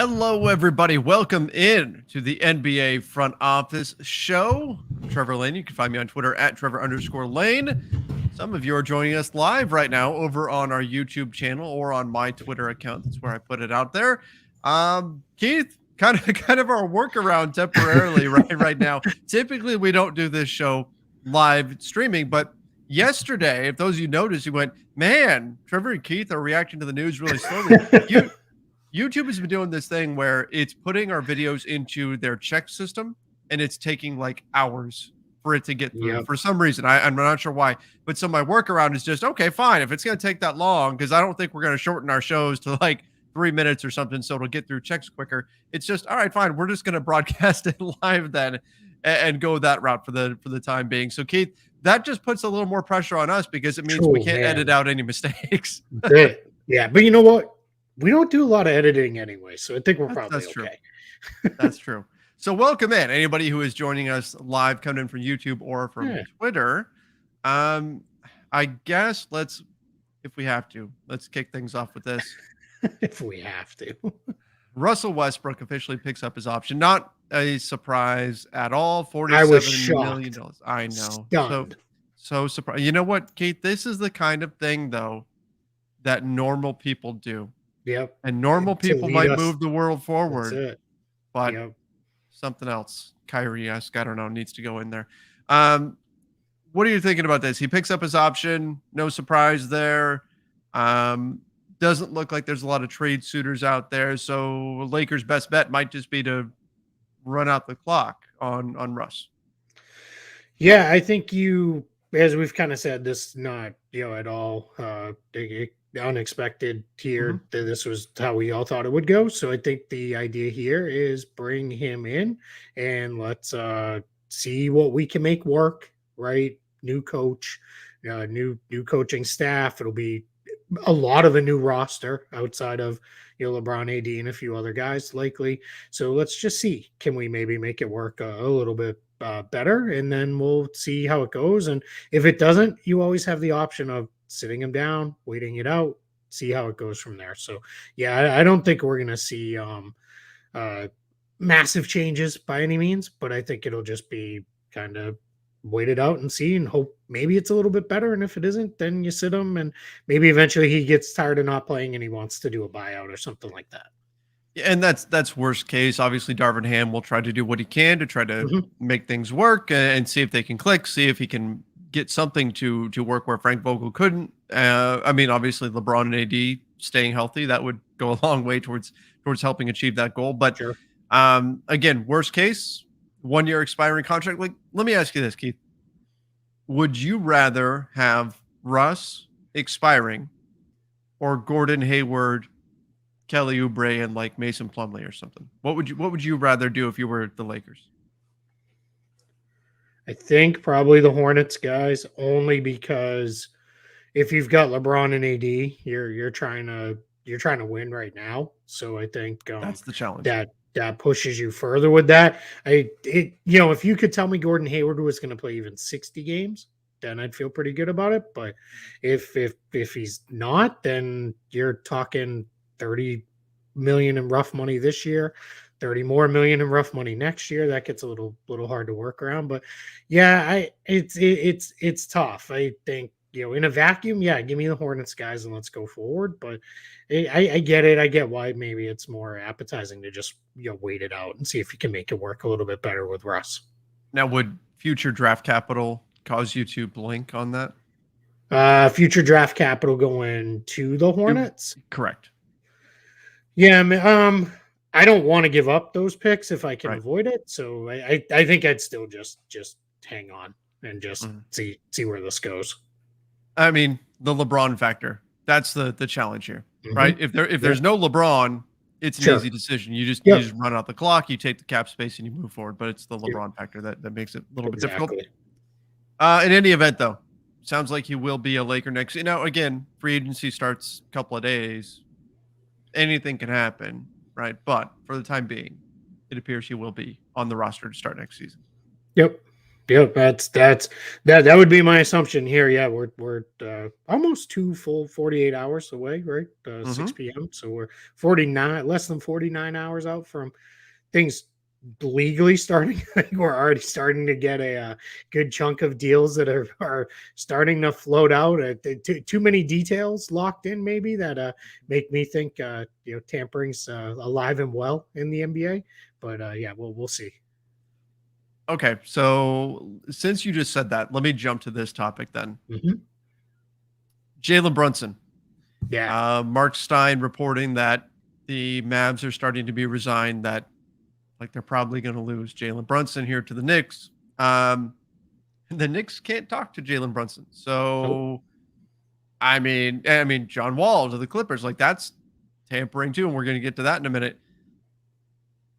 Hello, everybody. Welcome in to the NBA Front Office Show. I'm Trevor Lane. You can find me on Twitter at Trevor_Lane. Some of you are joining us live right now over on our YouTube channel or on my Twitter account. That's where I put it out there. Keith, kind of our workaround temporarily right now. Typically, we don't do this show live streaming, but yesterday, if those of you noticed, you went, man, Trevor and Keith are reacting to the news really slowly. YouTube has been doing this thing where it's putting our videos into their check system and it's taking like hours for it to get through for some reason. I'm not sure why, but so my workaround is just, okay, fine. If it's going to take that long, because I don't think we're going to shorten our shows to like 3 minutes or something, so it'll get through checks quicker. It's just, all right, fine. We're just going to broadcast it live then and go that route for the time being. So Keith, that just puts a little more pressure on us because it means we can't edit out any mistakes. Yeah, but you know what? We don't do a lot of editing anyway, so I think we're probably okay. True. That's true. So welcome in anybody who is joining us live, coming in from YouTube or from Twitter. I guess if we have to, let's kick things off with this. If we have to. Russell Westbrook officially picks up his option. Not a surprise at all. $47 million. I know. Stunned. So surprised. You know what, Keith? This is the kind of thing, though, that normal people do. Yep. And normal people might move the world forward. But something else, Kyrie-esque, I don't know, needs to go in there. What are you thinking about this? He picks up his option. No surprise there. Doesn't look like there's a lot of trade suitors out there. So Lakers' best bet might just be to run out the clock on Russ. Yeah, I think as we've kind of said, this not, at all unexpected here. This was how we all thought it would go. So I think the idea here is bring him in and let's see what we can make work, right? New coach, new coaching staff. It'll be a lot of a new roster outside of LeBron, AD, and a few other guys likely. So let's just see, can we maybe make it work a little bit better, and then we'll see how it goes. And if it doesn't, you always have the option of sitting him down, waiting it out, see how it goes from there. So yeah, I don't think we're gonna see massive changes by any means, but I think it'll just be kind of wait it out and see and hope maybe it's a little bit better. And if it isn't, then you sit him and maybe eventually he gets tired of not playing and he wants to do a buyout or something like that. Yeah, and that's worst case. Obviously, Darvin Ham will try to do what he can to try to make things work and see if they can click, see if he can get something to work where Frank Vogel couldn't. I mean, obviously, LeBron and AD staying healthy, that would go a long way towards helping achieve that goal. But again, worst case, 1 year expiring contract. Like, let me ask you this, Keith. Would you rather have Russ expiring or Gordon Hayward, Kelly Oubre, and like Mason Plumlee or something? What would you rather do if you were the Lakers? I think probably the Hornets, guys, only because if you've got LeBron and AD, you're trying to win right now. So I think that's the challenge. That pushes you further with that. If you could tell me Gordon Hayward was going to play even 60 games, then I'd feel pretty good about it. But if he's not, then you're talking 30 million in rough money this year, 30 more million in rough money next year. That gets a little hard to work around. But yeah, it's tough. I think, in a vacuum, give me the Hornets, guys, and let's go forward. But I get it. I get why maybe it's more appetizing to just wait it out and see if you can make it work a little bit better with Russ. Now, would future draft capital cause you to blink on that? Future draft capital going to the Hornets? Correct. Yeah, I don't want to give up those picks if I can avoid it. So I think I'd still just hang on and just see where this goes. I mean, the LeBron factor, that's the challenge here, right? If there's no LeBron, it's an easy decision. You just run out the clock, you take the cap space, and you move forward. But it's the LeBron factor that makes it a little bit difficult. In any event, though, sounds like he will be a Laker next. Again, free agency starts a couple of days. Anything can happen, right? But for the time being, it appears he will be on the roster to start next season. Yep. Yep, that would be my assumption here. Yeah, we're almost 2 full 48 hours away, right? 6 p.m. So we're 49, less than 49 hours out from things legally starting. I think we're already starting to get a good chunk of deals that are starting to float out. Too many details locked in, maybe that make me think tampering's alive and well in the NBA. But yeah, we'll see. Okay, so since you just said that, let me jump to this topic then. Mhm. Jalen Brunson. Yeah. Mark Stein reporting that the Mavs are starting to be resigned, that like they're probably going to lose Jalen Brunson here to the Knicks. The Knicks can't talk to Jalen Brunson. Nope. So I mean John Wall to the Clippers, like that's tampering too, and we're going to get to that in a minute.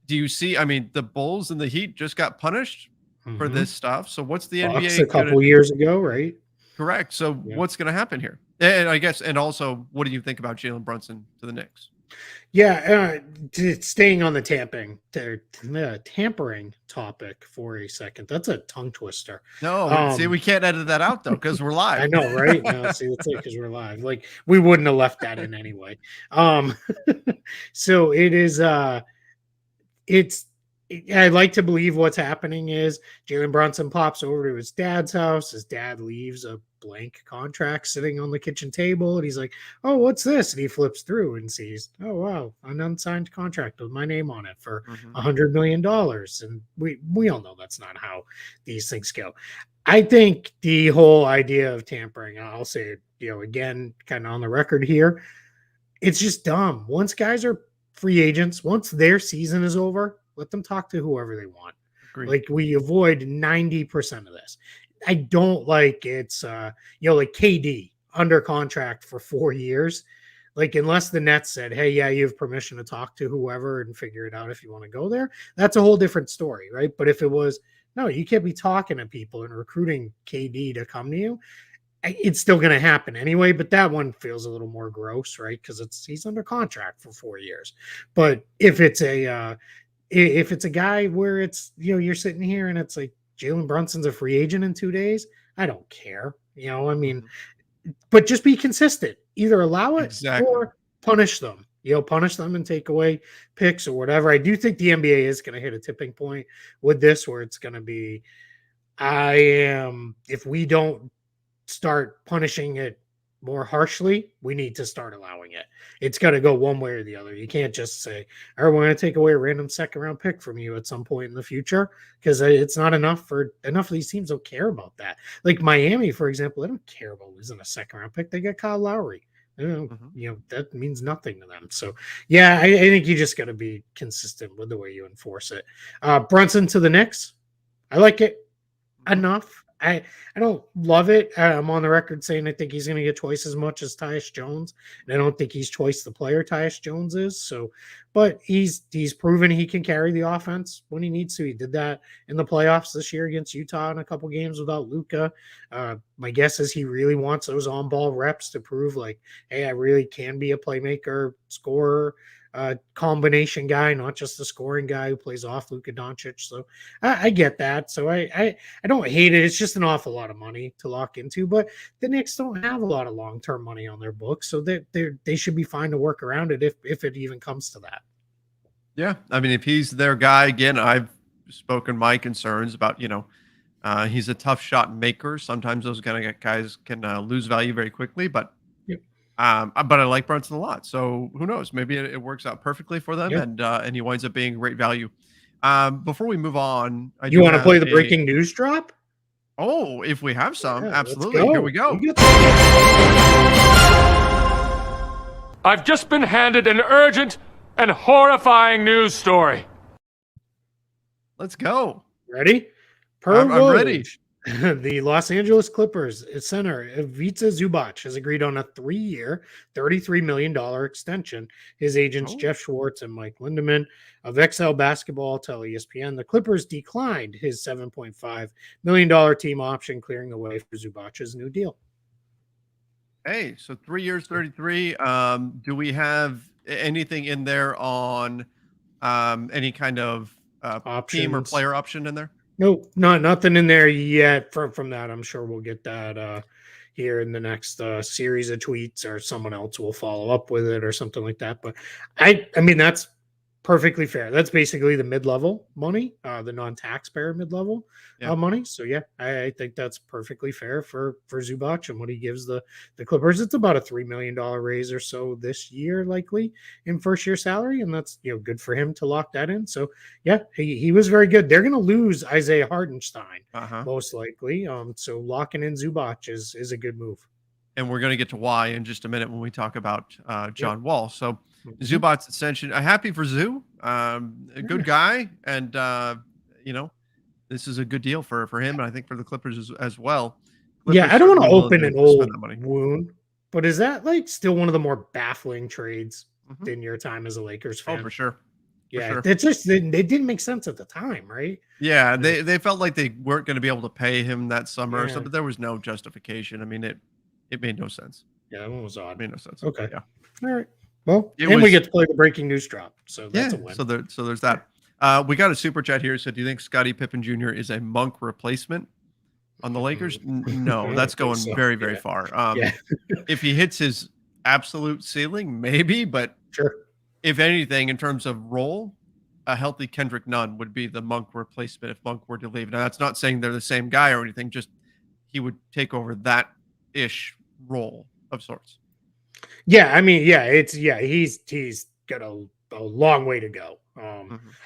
Do you see? I mean, the Bulls and the Heat just got punished for Mhm. this stuff. So what's the Bucks NBA a going to couple do? years ago, right? Correct. So Yeah. what's going to happen here? And I guess, and also, what do you think about Jalen Brunson to the Knicks? Yeah, staying on the tampering topic for a second. That's a tongue twister. No, see, Um, we can't edit that out though because we're I live. know, right? No, see, that's it because we're live. Like we wouldn't have left that in anyway. Um, so it is. It's I like to believe what's happening is Jalen Brunson pops over to his dad's house. His dad leaves a blank contract sitting on the kitchen table, and he's like, "Oh, what's this?" And he flips through and sees, "Oh, wow, an unsigned contract with my name on it for Mhm. $100 million." And we all know that's not how these things go. I think the whole idea of tampering, I'll say it, again, kind of on the record here, it's just dumb. Once guys are free agents, once their season is over, let them talk to whoever they want. Agreed. Like we avoid 90% of this. I don't like it's like KD under contract for 4 years. Like unless the Nets said, "Hey, yeah, you have permission to talk to whoever and figure it out if you want to go there," that's a whole different story, right? But if it was, no, you can't be talking to people and recruiting KD to come to you, it's still going to happen anyway, but that one feels a little more gross, right? Because he's under contract for 4 years. But if it's a guy where it's you're sitting here and it's like Jalen Brunson's a free agent in 2 days, I don't care. I mean, Mhm. but just be consistent. Either allow it Exactly. or punish them. Punish them and take away picks or whatever. I do think the NBA is going to hit a tipping point with this, where it's going to be, if we don't start punishing it more harshly, we need to start allowing it. It's got to go one way or the other. You can't just say, "All right, we're going to take away a random second round pick from you at some point in the future," because it's not enough for enough of these teams don't care about that. Like Miami, for example, they don't care about losing a second round pick. They got Kyle Lowry. Mhm. That means nothing to them. So, yeah, I think you just got to be consistent with the way you enforce it. Brunson to the Knicks. I like it Mhm. enough. I don't love it. I'm on the record saying I think he's going to get twice as much as Tyus Jones, and I don't think he's twice the player Tyus Jones is. So, but he's proven he can carry the offense when he needs to. He did that in the playoffs this year against Utah in a couple games without Luka. My guess is he really wants those on ball reps to prove like, hey, I really can be a playmaker, scorer, combination guy, not just a scoring guy who plays off Luka Doncic. So I get that. So I don't hate it. It's just an awful lot of money to lock into, but the Knicks don't have a lot of long term money on their books, so they should be fine to work around it if it even comes to that. Yeah, I mean, if he's their guy again, I've spoken my concerns about he's a tough shot maker. Sometimes those kind of guys can lose value very quickly, but Yep. but I like Brunson a lot. So who knows? Maybe it works out perfectly for them, Yep. and he winds up being great value. Before we move on, I You do want to have play the a breaking news drop? if we have some, Yeah, let's absolutely. Here we go. go. I've just been handed an urgent and horrifying news story. Let's go. Ready? Per I'm ready. Woj, the Los Angeles Clippers center Ivica Zubac has agreed on a 3-year, $33 million extension. His agents Oh, Jeff Schwartz and Mike Lindemann of XL Basketball tell ESPN the Clippers declined his $7.5 million team option, clearing the way for Zubac's new deal. hey, so 3 years, 33. Do we have anything in there on any kind of team or Options. player option in there? Nope, nothing in there yet from that. I'm sure we'll get that here in the next series of tweets, or someone else will follow up with it or something like that. But I mean, that's perfectly fair. That's basically the mid-level money, the non-taxpayer mid-level Yeah. money. So yeah, I think that's perfectly fair for Zubac and what he gives the Clippers. It's about a $3 million raise or so this year, likely in first year salary, and that's good for him to lock that in. So yeah, he was very good. They're going to lose Isaiah Hartenstein most likely. So locking in Zubac is a good move. And we're going to get to why in just a minute when we talk about John Wall. So Zubac's extension, happy for Zoo, a good guy, and this is a good deal for him, and I think for the Clippers as well. Clippers, I don't want to open an old wound, but is that like still one of the more baffling trades in your time as a Lakers fan? Oh, for sure. Yeah, it's just they didn't make sense at the time, right? Yeah, they felt like they weren't going to be able to pay him that summer, so but there was no justification. I mean, it made no sense. Yeah, that one was odd. It made no sense. Okay. Yeah. All right. Well, we get to play the breaking news drop, so that's a win. So there's that. We got a super chat here. So do you think Scottie Pippen Jr. is a Monk replacement on the Lakers? No, that's going very, very far. If he hits his absolute ceiling, maybe, but sure. If anything, in terms of role, a healthy Kendrick Nunn would be the Monk replacement if Monk were to leave. Now, that's not saying they're the same guy or anything, just he would take over that ish role of sorts. Yeah, I mean, he's got a long way to go.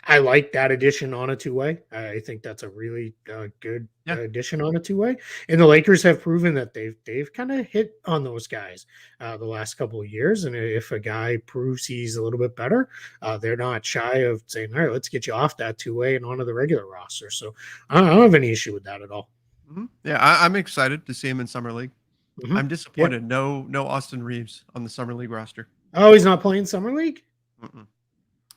I like that addition on a two-way. I think that's a really good addition on a two-way. And the Lakers have proven that they've kind of hit on those guys the last couple of years. And if a guy proves he's a little bit better, they're not shy of saying, all right, let's get you off that two-way and onto the regular roster. So I don't have any issue with that at all. Yeah, I'm excited to see him in Summer League. I'm disappointed. Yeah. No Austin Reeves on the Summer League roster. Oh, he's not playing Summer League?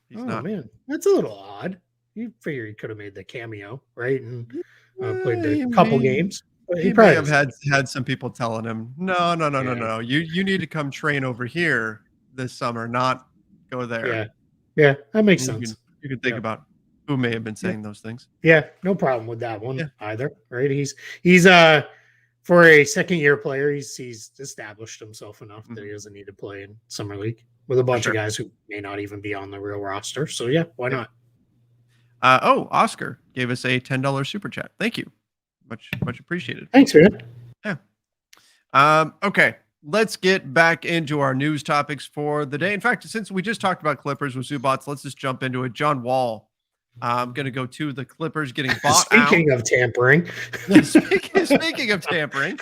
He's not. Man, that's a little odd. You figure he could have made the cameo, right? And played a couple games. He probably have had some people telling him, no. You need to come train over here this summer, not go there. Yeah, that makes sense. You can think about who may have been saying those things. Yeah, no problem with that one either, right? He's for a second-year player, he's established himself enough that he doesn't need to play in Summer League with a bunch of guys who may not even be on the real roster. So, yeah, why not? Oscar gave us a $10 super chat. Thank you. Much appreciated. Thanks, man. Yeah. Okay, let's get back into our news topics for the day. In fact, since we just talked about Clippers with Zubac, let's just jump into it. John Wall. I'm going to go to the Clippers getting bought Speaking of tampering. Speaking of tampering,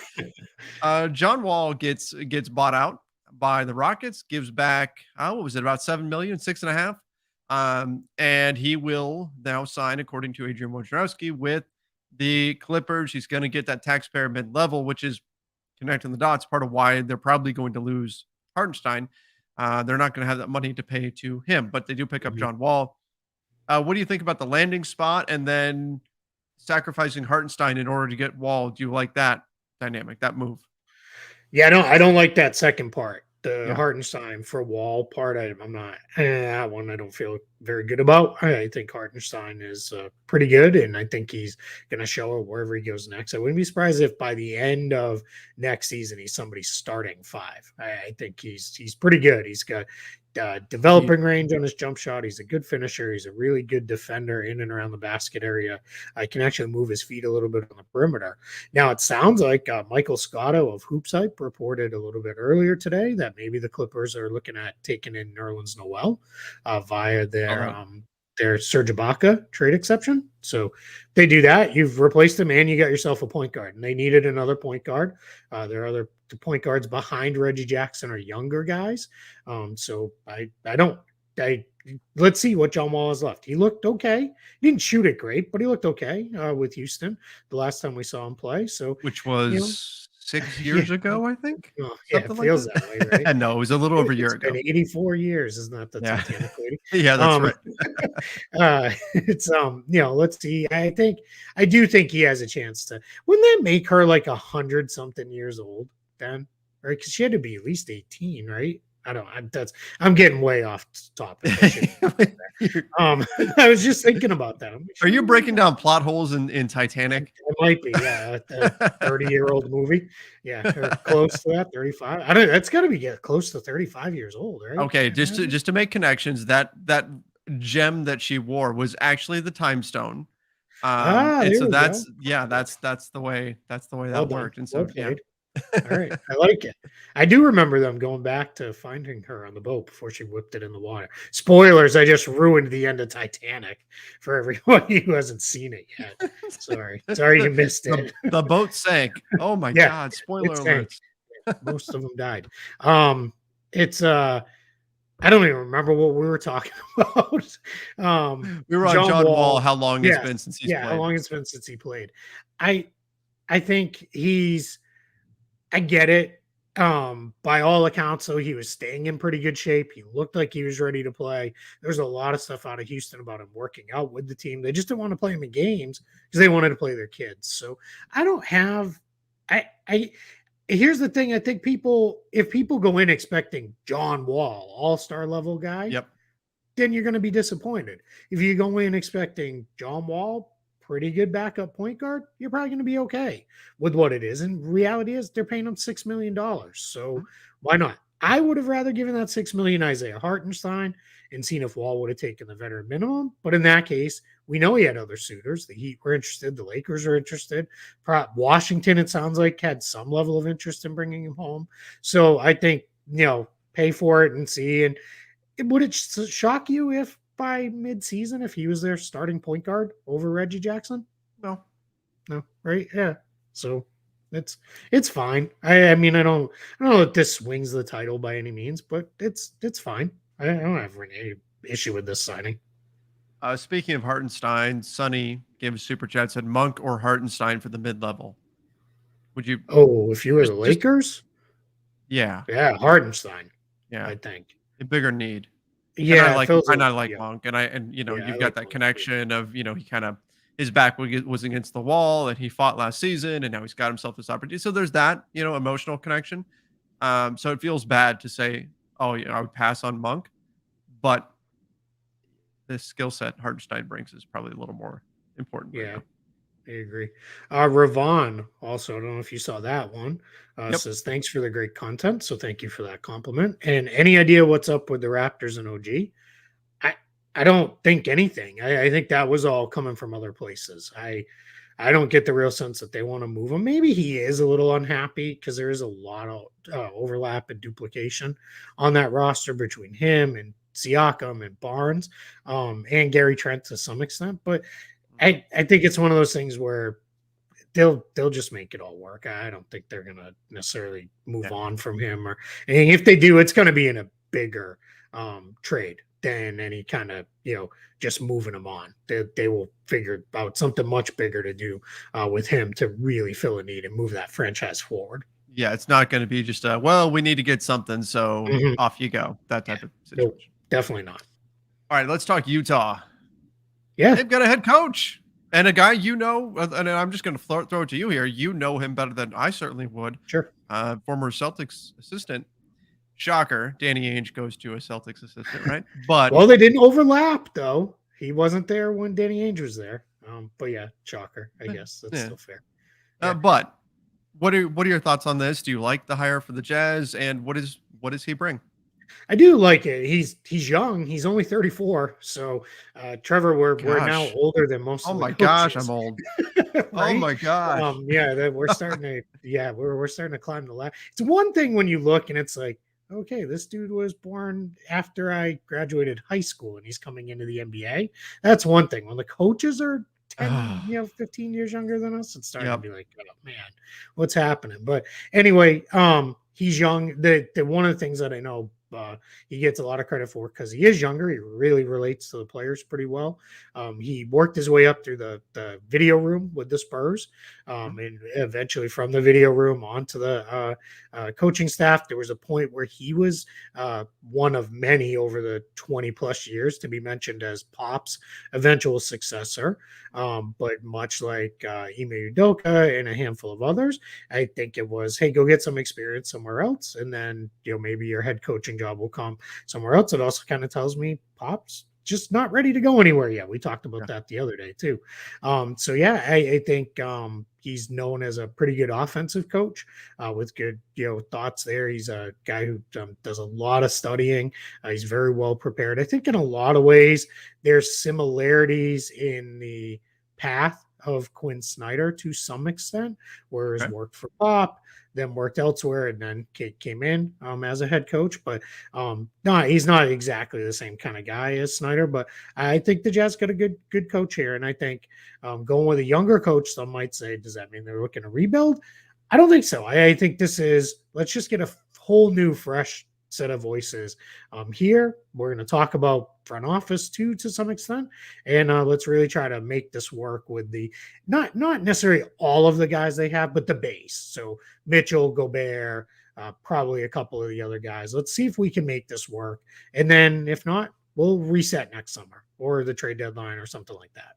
John Wall gets bought out by the Rockets, gives back, what was it, about $7 million, 6.5. And he will now sign, according to Adrian Wojnarowski, with the Clippers. He's going to get that taxpayer mid-level, which is connecting the dots, part of why they're probably going to lose Hartenstein. They're not going to have that money to pay to him, but they do pick up John Wall. What do you think about the landing spot and then sacrificing Hartenstein in order to get Wall? Do you like that dynamic, that move? Yeah, I don't like that second part. The Hartenstein for Wall part, I'm not. That one I don't feel very good about. I think Hartenstein is pretty good, and I think he's going to show it wherever he goes next. I wouldn't be surprised if by the end of next season he's somebody's starting five. I think he's pretty good. He's got developing range on his jump shot. He's a good finisher. He's a really good defender in and around the basket area. I can actually move his feet a little bit on the perimeter. Now, it sounds like Michael Scotto of Hoops Hype reported a little bit earlier today that maybe the Clippers are looking at taking in Nerlens Noel via their Serge Ibaka trade exception. So they do that. You've replaced him and you got yourself a point guard. And they needed another point guard. There are other point guards behind Reggie Jackson are younger guys. So let's see what John Wall has left. He looked okay. He didn't shoot it great, but he looked okay with Houston the last time we saw him play. So which was 6 years ago, I think. Oh, yeah, it feels that way, right? No, it was a little over a year ago. 84 years, isn't that the Titanic lady? Yeah, that's right. It's let's see. I do think he has a chance to. Wouldn't that make her like 100-something years old then? Right? Because she had to be at least 18, right? I'm getting way off topic. I was just thinking about that. Are you breaking down plot holes in Titanic? It might be, yeah, a 30-year-old movie. Yeah, or close to that, 35. I don't that's gotta be close to 35 years old, right? Okay, just to make connections, that gem that she wore was actually the time stone. And There so we that's go. that's the way Well that done. worked. And Well so yeah. played. All right. I like it. I do remember them going back to finding her on the boat before she whipped it in the water. Spoilers, I just ruined the end of Titanic for everybody who hasn't seen it yet. Sorry. Sorry you missed it. The boat sank. Oh my Yeah, God. Spoiler it sank. alerts. Most of them died. It's I don't even remember what we were talking about. We were on John Wall, how long it's Yes, been since he's yeah, how played. long it's been since he played. I think I get it. By all accounts, though, he was staying in pretty good shape. He looked like he was ready to play. There's a lot of stuff out of Houston about him working out with the team. They just didn't want to play him in games because they wanted to play their kids. So I don't have I here's the thing. I think if people go in expecting John Wall, all-star level guy, Yep. then you're going to be disappointed. If you go in expecting John Wall, pretty good backup point guard, you're probably going to be okay with what it is. And reality is they're paying him $6 million. So why not? I would have rather given that $6 million Isaiah Hartenstein and seen if Wall would have taken the veteran minimum. But in that case, we know he had other suitors. The Heat were interested. The Lakers are interested. Washington, it sounds like, had some level of interest in bringing him home. So I think, pay for it and see. And would it shock you if by mid-season if he was their starting point guard over Reggie Jackson? No, right? Yeah. So it's fine. I mean, I don't know if this swings the title by any means, but it's fine. I don't have any issue with this signing. Speaking of Hartenstein, Sonny gave a super chat, said Monk or Hartenstein for the mid-level. Would you? Oh, if you were the Lakers? Yeah. Yeah, Hartenstein. Yeah. I think. A bigger need. Yeah, and I like Monk, and you've got that connection of he kind of his back was against the wall and he fought last season and now he's got himself this opportunity. So there's that emotional connection. So it feels bad to say, oh I would pass on Monk, but the skill set Hartenstein brings is probably a little more important. Yeah. I agree. Ravon also, I don't know if you saw that one, says, thanks for the great content. So thank you for that compliment. And any idea what's up with the Raptors and OG? I don't think anything. I think that was all coming from other places. I don't get the real sense that they want to move him. Maybe he is a little unhappy because there is a lot of overlap and duplication on that roster between him and Siakam and Barnes and Gary Trent to some extent. But I think it's one of those things where they'll just make it all work. I don't think they're going to necessarily move on from him, and if they do, it's going to be in a bigger trade than any kind of just moving him on. They will figure out something much bigger to do with him to really fill a need and move that franchise forward. Yeah, it's not going to be just we need to get something, so off you go. That type of situation. Nope, definitely not. All right, let's talk Utah. Yeah, they've got a head coach and a guy and I'm just going to throw it to you here. You know him better than I certainly would. Sure. Former Celtics assistant. Shocker, Danny Ainge goes to a Celtics assistant, right? But they didn't overlap though. He wasn't there when Danny Ainge was there. But yeah, shocker. I guess that's still fair. Yeah. But what are your thoughts on this? Do you like the hire for the Jazz, and what does he bring? I do like it. He's young. He's only 34. So, Trevor, we're now older than most. Oh of my the gosh, coaches. I'm old. Right? Oh my gosh. We're starting to we're starting to climb the ladder. It's one thing when you look and it's like, okay, this dude was born after I graduated high school and he's coming into the NBA. That's one thing. When the coaches are 10, 15 years younger than us, it's starting to be like, oh man, what's happening? But anyway, he's young. The one of the things that I know he gets a lot of credit for because he is younger. He really relates to the players pretty well. He worked his way up through the video room with the Spurs, and eventually from the video room onto the coaching staff. There was a point where he was one of many over the 20 plus years to be mentioned as Pop's eventual successor. But much like Ime Udoka and a handful of others, I think it was, hey, go get some experience somewhere else, and then maybe your head coaching coaching job will come somewhere else. It also kind of tells me Pop's just not ready to go anywhere yet. We talked about that the other day too. So yeah, I think he's known as a pretty good offensive coach with good thoughts there. He's a guy who does a lot of studying. He's very well prepared. I think in a lot of ways there's similarities in the path of Quinn Snyder to some extent, where he's worked for Pop, then worked elsewhere, and then came in as a head coach. But no, he's not exactly the same kind of guy as Snyder. But I think the Jazz got a good coach here, and I think going with a younger coach, some might say, does that mean they're looking to rebuild? I don't think so. I think this is, let's just get a whole new, fresh set of voices here. We're going to talk about front office too, to some extent, and let's really try to make this work with the not necessarily all of the guys they have, but the base. So Mitchell, Gobert, probably a couple of the other guys. Let's see if we can make this work, and then if not, we'll reset next summer or the trade deadline or something like that.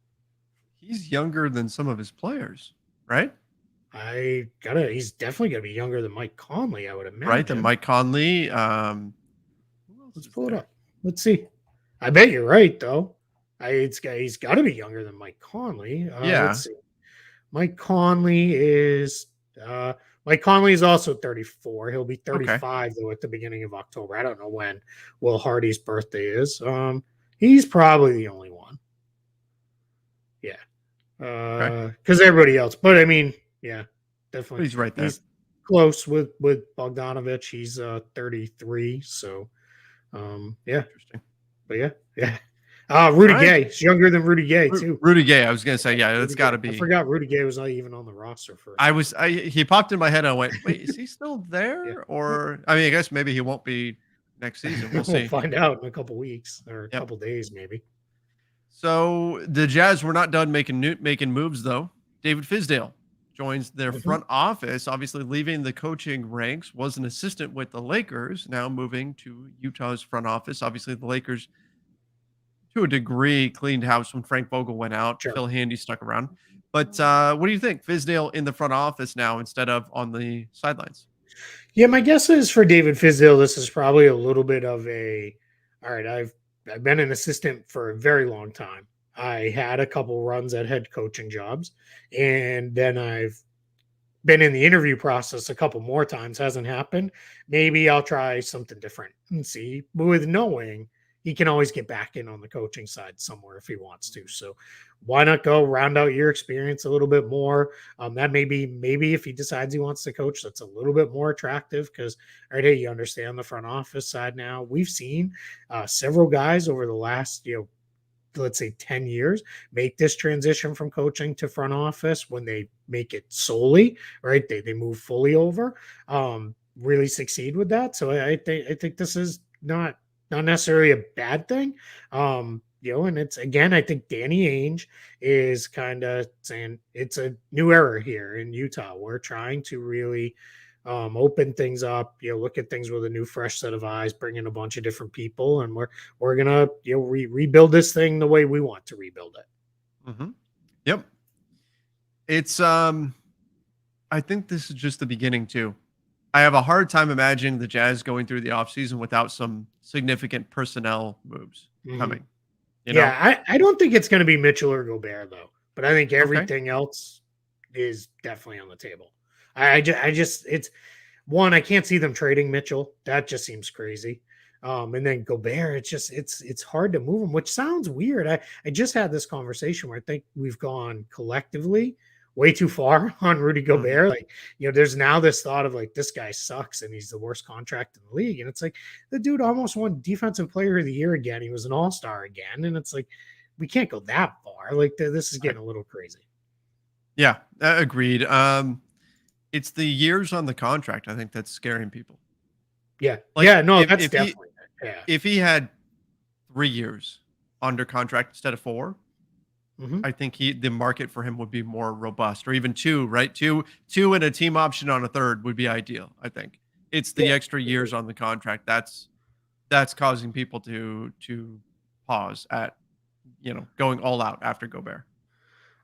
He's younger than some of his players, right? He's definitely gonna be younger than Mike Conley, I would imagine. Right, than Mike Conley. Let's pull it up. Let's see. I bet you're right, though. He's got to be younger than Mike Conley. Yeah. Let's see. Mike Conley is also 34. He'll be 35 though at the beginning of October. I don't know when Will Hardy's birthday is. He's probably the only one. Yeah. Because everybody else. But I mean, yeah, definitely. He's right there. He's close with Bogdanovich. He's 33. So yeah. Interesting. But yeah. Rudy Gay. He's younger than Rudy Gay too. Rudy Gay. I was gonna say, yeah, that's got to be. I forgot Rudy Gay was not even on the roster first. He popped in my head. And I went, wait, is he still there? Or I mean, I guess maybe he won't be next season. We'll see. We'll find out in a couple weeks or a couple days, maybe. So the Jazz were not done making moves though. David Fizdale joins their front office, obviously leaving the coaching ranks, was an assistant with the Lakers, now moving to Utah's front office. Obviously, the Lakers, to a degree, cleaned house when Frank Vogel went out. Sure. Phil Handy stuck around. But what do you think? Fizdale in the front office now instead of on the sidelines? Yeah, my guess is for David Fizdale, this is probably a little bit of all right, I've been an assistant for a very long time. I had a couple runs at head coaching jobs, and then I've been in the interview process a couple more times. Hasn't happened. Maybe I'll try something different and see. But with knowing he can always get back in on the coaching side somewhere if he wants to. So why not go round out your experience a little bit more? That maybe if he decides he wants to coach, that's a little bit more attractive because, all right, hey, you understand the front office side now. We've seen several guys over the last, let's say 10 years make this transition from coaching to front office when they make it solely, right? They move fully over, really succeed with that. So I think this is not necessarily a bad thing. And it's, again, I think Danny Ainge is kind of saying it's a new era here in Utah. We're trying to really open things up, look at things with a new, fresh set of eyes, bring in a bunch of different people, and we're gonna rebuild this thing the way we want to rebuild it. Mm-hmm. Yep. It's I think this is just the beginning too. I have a hard time imagining the Jazz going through the offseason without some significant personnel moves coming. Yeah, I don't think it's going to be Mitchell or Gobert though, but I think everything else is definitely on the table. I just it's one, I can't see them trading Mitchell. That just seems crazy. And then Gobert, it's hard to move him, which sounds weird. I just had this conversation where I think we've gone collectively way too far on Rudy Gobert. Like, there's now this thought of like, this guy sucks and he's the worst contract in the league. And it's like, the dude almost won Defensive Player of the Year again. He was an all-star again. And it's like, we can't go that far. Like, this is getting a little crazy. Yeah, agreed. It's the years on the contract, I think, that's scaring people. Yeah. Like, that's definitely it. Yeah. If he had 3 years under contract instead of 4, I think the market for him would be more robust, or even 2, right? 2 and a team option on a third would be ideal. I think it's the extra years on the contract that's causing people to pause at going all out after Gobert.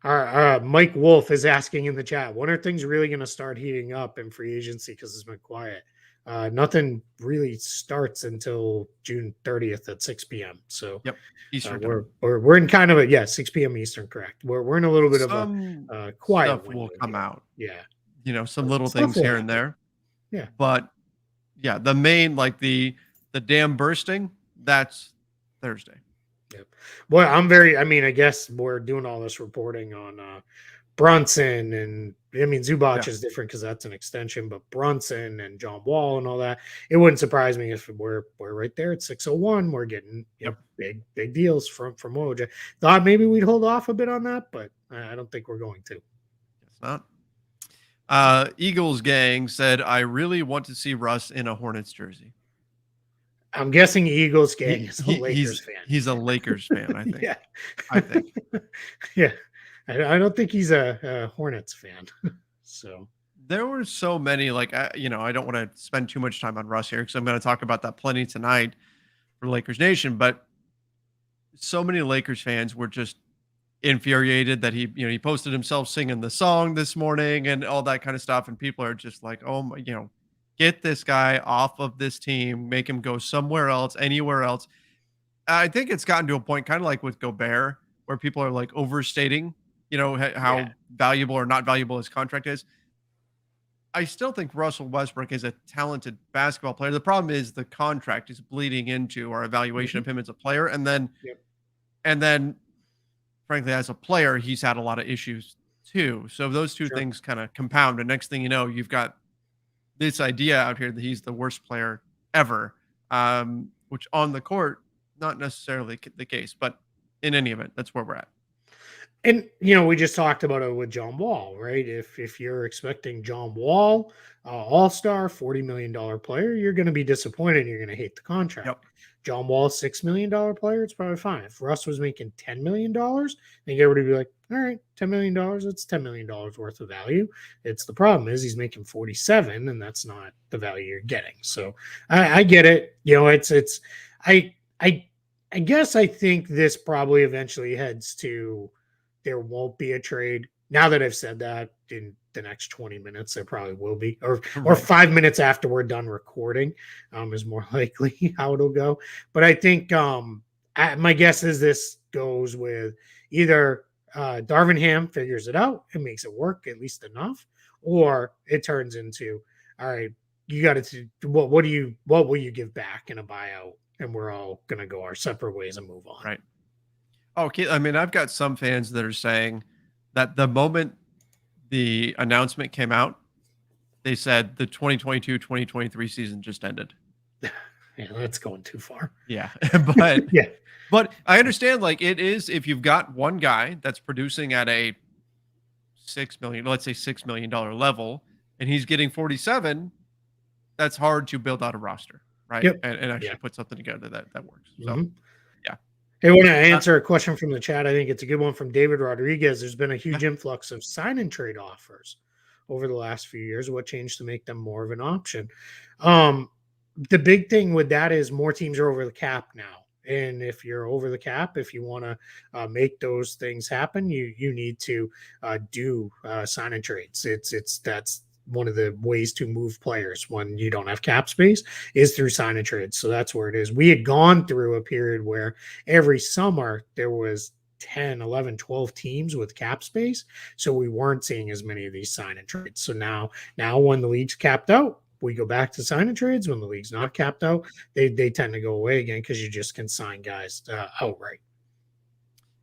Mike Wolf is asking in the chat, when are things really going to start heating up in free agency because it's been quiet? Nothing really starts until June 30th at 6 p.m. So Yep. Eastern time. we're in kind of a 6 p.m. Eastern, correct. We're in a little bit of Some a quiet stuff window will come here. out. Yeah. Some little Stuff things will here and happen. there. Yeah. But yeah, the main, like the dam bursting, that's Thursday. Yep. Well, I mean, I guess we're doing all this reporting on Brunson, and I mean Zubac Yeah. is different because that's an extension, but Brunson and John Wall and all that, it wouldn't surprise me if we're right there at 601. We're getting big deals from Woj. Thought maybe we'd hold off a bit on that, but I don't think we're going to. Guess not. Eagles gang said, I really want to see Russ in a Hornets jersey. I'm guessing Eagles gang is a Lakers fan. He's a Lakers fan, I think. Yeah. I think. Yeah. I don't think he's a Hornets fan. So there were so many, like, I don't want to spend too much time on Russ here because I'm going to talk about that plenty tonight for Lakers Nation, but so many Lakers fans were just infuriated that he posted himself singing the song this morning and all that kind of stuff. And people are just like, oh my, get this guy off of this team, make him go somewhere else, anywhere else. I think it's gotten to a point kind of like with Gobert where people are like overstating, how valuable or not valuable his contract is. I still think Russell Westbrook is a talented basketball player. The problem is the contract is bleeding into our evaluation of him as a player. And then frankly, as a player, he's had a lot of issues too. So those two things kind of compound. And next thing you know, you've got this idea out here that he's the worst player ever, which on the court, not necessarily the case, but in any event, that's where we're at. And, we just talked about it with John Wall, right? If you're expecting John Wall, all-star, $40 million player, you're going to be disappointed. You're going to hate the contract. Yep. John Wall, $6 million player, it's probably fine. If Russ was making $10 million, then everybody would be like, all right, $10 million, that's $10 million worth of value. It's the problem is he's making 47, and that's not the value you're getting. So I get it. I guess I think this probably eventually heads to there won't be a trade. Now that I've said that, in the next 20 minutes, there probably will be, or 5 minutes after we're done recording, is more likely how it'll go. But I think my guess is this goes with either Darvin Ham figures it out and makes it work at least enough, or it turns into, all right, you got to what will you give back in a buyout, and we're all gonna go our separate ways and move on. Right. Okay. I mean, I've got some fans that are saying that the moment the announcement came out, they said the 2022-2023 season just ended. Yeah, that's going too far. Yeah. But yeah. But I understand, like, it is, if you've got one guy that's producing at a $6 million level, and he's getting 47, that's hard to build out a roster, right? Yep. And actually put something together that works. So, yeah. Hey, I want to answer a question from the chat. I think it's a good one from David Rodriguez. There's been a huge influx of sign and trade offers over the last few years. What changed to make them more of an option? The big thing with that is more teams are over the cap now. And if you're over the cap, if you want to make those things happen, you need to do sign and trades. That's one of the ways to move players when you don't have cap space is through sign and trades. So that's where it is. We had gone through a period where every summer there was 10, 11, 12 teams with cap space. So we weren't seeing as many of these sign and trades. So now when the league's capped out, we go back to sign and trades. When the league's not capped out, they tend to go away again because you just can sign guys outright.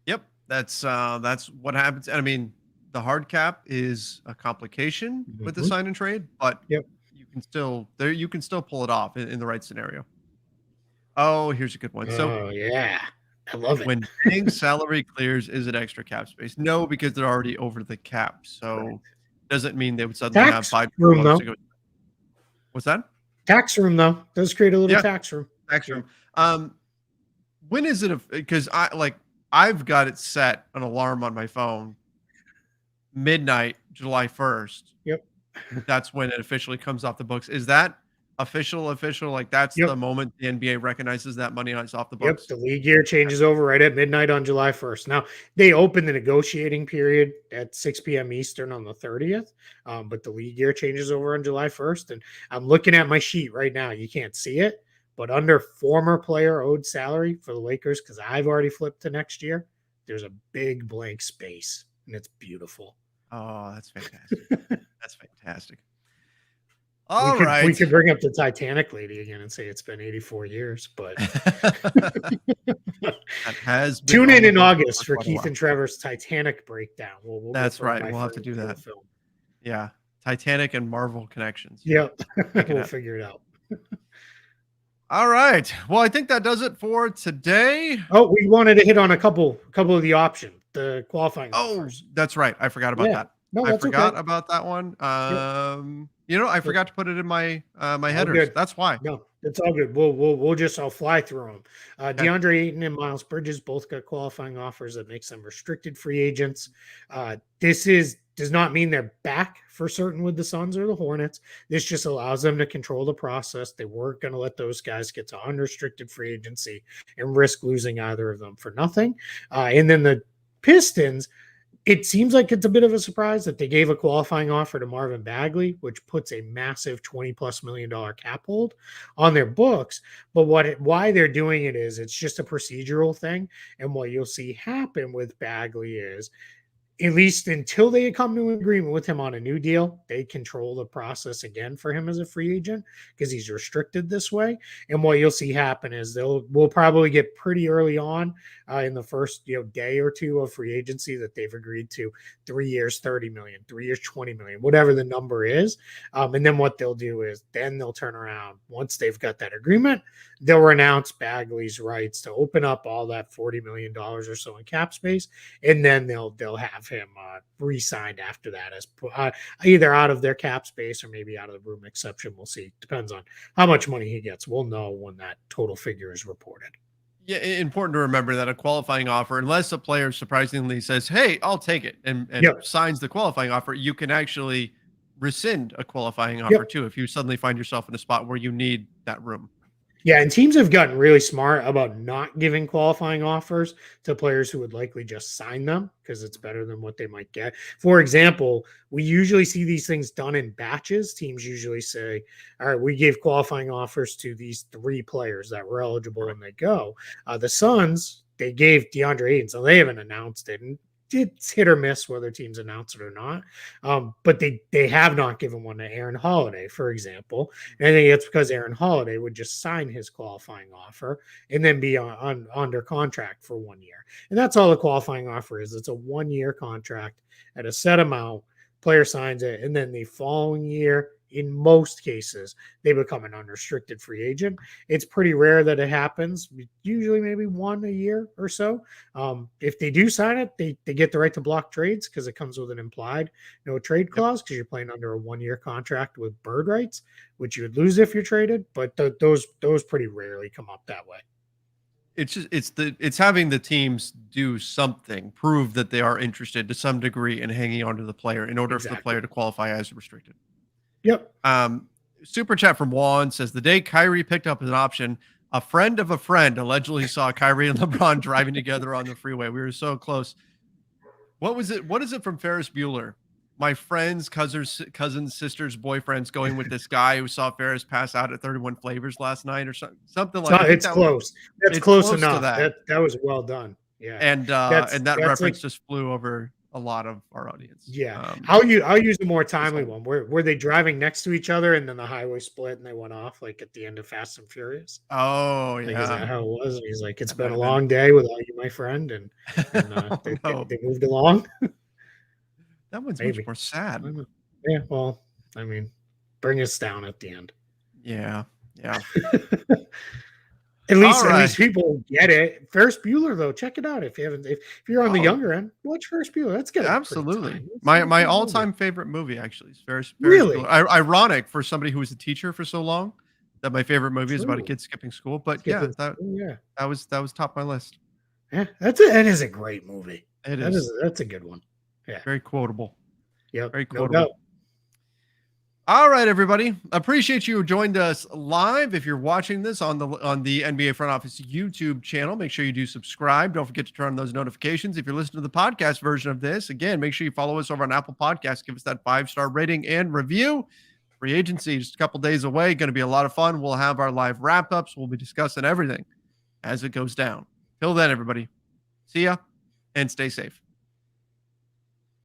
Yep. That's what happens. I mean, the hard cap is a complication with the sign and trade, but you can still pull it off in the right scenario. Oh, here's a good one. So I love it. When King's salary clears, is it extra cap space? No, because they're already over the cap. So doesn't mean they would suddenly have 5 room though. To go. What's that? Tax room though. Does create a little tax room. Tax room. When is it? Because I've got it set an alarm on my phone. Midnight, July 1st. Yep. That's when it officially comes off the books. Is that official. Like that's Yep. the moment the NBA recognizes that money is off the Yep, books. the league year changes over right at midnight on July 1st. Now, they open the negotiating period at 6 p.m. Eastern on the 30th, but the league year changes over on July 1st. And I'm looking at my sheet right now. You can't see it, but under former player owed salary for the Lakers, because I've already flipped to next year, there's a big blank space, and it's beautiful. Oh, that's fantastic. That's fantastic. We All could right. bring up the Titanic lady again and say it's been 84 years, but That has been tune on in the in books August for quite a Keith while. and Trevor's Titanic breakdown. We'll go That's for right. my We'll have to favorite do that. film. Yeah. Titanic and Marvel connections. Yep, Make it we'll happen. figure it out. All right. Well, I think that does it for today. Oh, we wanted to hit on a couple of the option, the qualifying Oh, offers. that's right. I forgot about Yeah. that. No, I that's forgot okay. about that one. Yep. I forgot to put it in my my All headers. good. That's why. No, it's all good. I'll fly through them. Okay. DeAndre Ayton and Miles Bridges both got qualifying offers that makes them restricted free agents. Does not mean they're back for certain with the Suns or the Hornets. This just allows them to control the process. They weren't going to let those guys get to unrestricted free agency and risk losing either of them for nothing. And then the Pistons, it seems like it's a bit of a surprise that they gave a qualifying offer to Marvin Bagley, which puts a massive $20+ million cap hold on their books. But why they're doing it is it's just a procedural thing. And what you'll see happen with Bagley is, at least until they come to an agreement with him on a new deal, they control the process again for him as a free agent because he's restricted this way. And what you'll see happen is we'll probably get pretty early on in the first day or two of free agency that they've agreed to 3 years, 30 million, 3 years, 20 million, whatever the number is. And then what they'll do is then they'll turn around once they've got that agreement, they'll renounce Bagley's rights to open up all that $40 million or so in cap space. And then they'll have him re-signed after that as either out of their cap space or maybe out of the room exception. We'll see. Depends on how much money he gets. We'll know when that total figure is reported. Yeah, important to remember that a qualifying offer, unless a player surprisingly says, "Hey, I'll take it," and signs the qualifying offer, you can actually rescind a qualifying offer too if you suddenly find yourself in a spot where you need that room. Yeah, and teams have gotten really smart about not giving qualifying offers to players who would likely just sign them because it's better than what they might get. For example, we usually see these things done in batches. Teams usually say, all right, we gave qualifying offers to these 3 players that were eligible and they go. The Suns, they gave DeAndre Ayton, so they haven't announced it. And it's hit or miss whether teams announce it or not. But they have not given one to Aaron Holiday, for example. And I think it's because Aaron Holiday would just sign his qualifying offer and then be under contract for 1 year. And that's all the qualifying offer is. It's a 1-year contract at a set amount. Player signs it, and then the following year, in most cases, they become an unrestricted free agent. It's pretty rare that it happens. Usually maybe 1 a year or so. If they do sign it, they get the right to block trades because it comes with an implied no trade clause because you're playing under a 1-year contract with bird rights, which you would lose if you're traded. But those pretty rarely come up that way. It's having the teams do something, prove that they are interested to some degree in hanging on to the player in order for the player to qualify as restricted. Yep. Super chat from Juan says the day Kyrie picked up an option, a friend of a friend allegedly saw Kyrie and LeBron driving together on the freeway. We were so close. What was it? What is it from Ferris Bueller? My friend's cousin's sister's boyfriend's going with this guy who saw Ferris pass out at 31 Flavors last night or something like that. It's close. That's close enough. That was well done. Yeah. And that reference just flew over a lot of our audience. Yeah. I'll use a more timely one. Were they driving next to each other and then the highway split and they went off like at the end of Fast and Furious? Oh, yeah. Like, is that how it was? And he's like, it's been a long day without you, my friend. And they moved along. That one's much more sad. Yeah. Well, I mean, bring us down at the end. Yeah. Yeah. At least people get it. Ferris Bueller, though, check it out if you haven't. If you're on the younger end, watch Ferris Bueller. That's good. Absolutely, my all-time favorite movie actually is Ferris really Bueller. Ironic for somebody who was a teacher for so long that my favorite movie is about a kid skipping school. But that was top of my list. Yeah, that is a great movie. That's a good one. Yeah, very quotable. Yeah, very quotable. All right, everybody. Appreciate you joined us live. If you're watching this on the NBA Front Office YouTube channel, make sure you do subscribe. Don't forget to turn on those notifications. If you're listening to the podcast version of this, again, make sure you follow us over on Apple Podcasts. Give us that 5-star rating and review. Free agency just a couple days away. Going to be a lot of fun. We'll have our live wrap-ups. We'll be discussing everything as it goes down. Till then, everybody, see ya and stay safe.